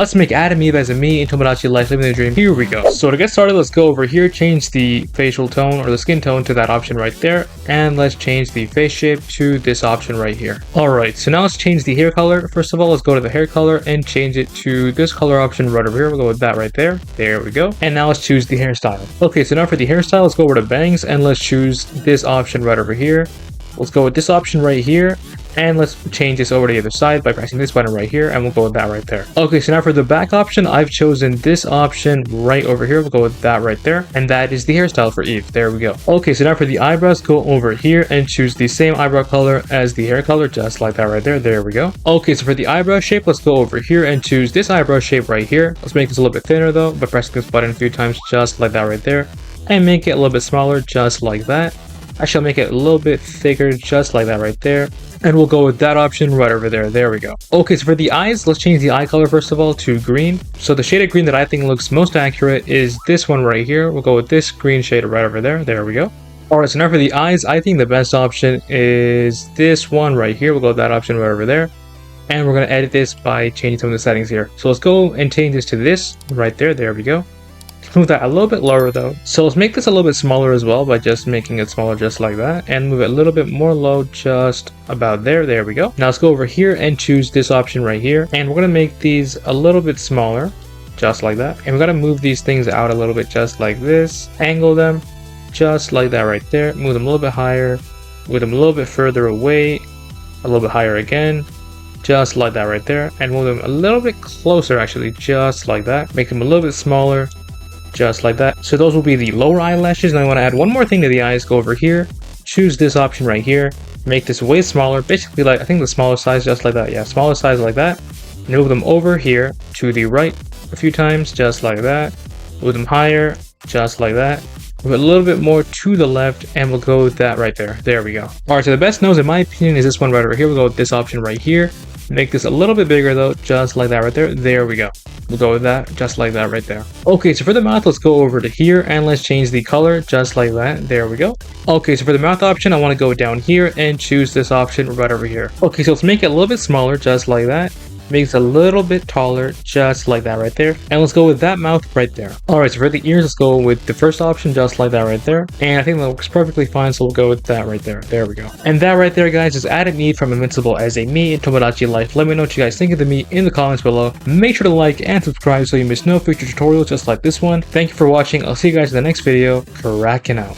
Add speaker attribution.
Speaker 1: let's make Adam Eve as a me in Tomodachi Life Living the Dream. Here we go. So to get started, let's go over here, change the facial tone or the skin tone to that option right there. And let's change the face shape to this option right here. Alright, so now let's change the hair color. First of all, let's go to the hair color and change it to this color option right over here. We'll go with that right there. There we go. And now let's choose the hairstyle. Okay, so now for the hairstyle, let's go over to bangs and let's choose this option right over here. Let's go with this option right here. And let's change this over to the other side by pressing this button right here, and we'll go with that right there. Okay, so now for the back option, I've chosen this option right over here. We'll go with that right there, and that is the hairstyle for Eve. There we go. Okay, so now for the eyebrows, go over here and choose the same eyebrow color as the hair color, just like that right there. There we go. Okay, so for the eyebrow shape, let's go over here and choose this eyebrow shape right here. Let's make this a little bit thinner though by pressing this button a few times, just like that right there, and make it a little bit smaller, just like that. Actually, I'll make it a little bit thicker, just like that right there. And we'll go with that option right over there. There we go. Okay, so for the eyes, let's change the eye color first of all to green. So the shade of green that I think looks most accurate is this one right here. We'll go with this green shade right over there. There we go. Alright, so now for the eyes, I think the best option is this one right here. We'll go with that option right over there. And we're going to edit this by changing some of the settings here. So let's go and change this to this right there. There we go. Move that a little bit lower though. So let's make this a little bit smaller as well by just making it smaller just like that, and move it a little bit more low, just about there. There we go. Now let's go over here and choose this option right here, and we're gonna make these a little bit smaller, just like that. And we're gonna move these things out a little bit, just like this. Angle them, just like that right there. Move them a little bit higher, move them a little bit further away, a little bit higher again. Just like that right there, and move them a little bit closer actually, just like that. Make them a little bit smaller, just like that. So those will be the lower eyelashes. And I want to add one more thing to the eyes. Go over here, choose this option right here, make this way smaller, basically like I think the smaller size, just like that. Yeah, smaller size like that. Move them over here to the right a few times, just like that. Move them higher, just like that. Move it a little bit more to the left, and we'll go with that right there. There we go. Alright, so the best nose in my opinion is this one right over here. We'll go with this option right here. Make this a little bit bigger though, just like that right there. There we go. We'll go with that, just like that right there. Okay, so for the mouth, let's go over to here and let's change the color, just like that. There we go. Okay, so for the mouth option, I want to go down here and choose this option right over here. Okay, so let's make it a little bit smaller, just like that. Make it a little bit taller, just like that right there. And let's go with that mouth right there. Alright, so for the ears, let's go with the first option, just like that right there. And I think that looks perfectly fine, so we'll go with that right there. There we go. And that right there, guys, is Adam Eve from Invincible as a me in Tomodachi Life. Let me know what you guys think of the me in the comments below. Make sure to like and subscribe so you miss no future tutorials just like this one. Thank you for watching. I'll see you guys in the next video. Kraken out.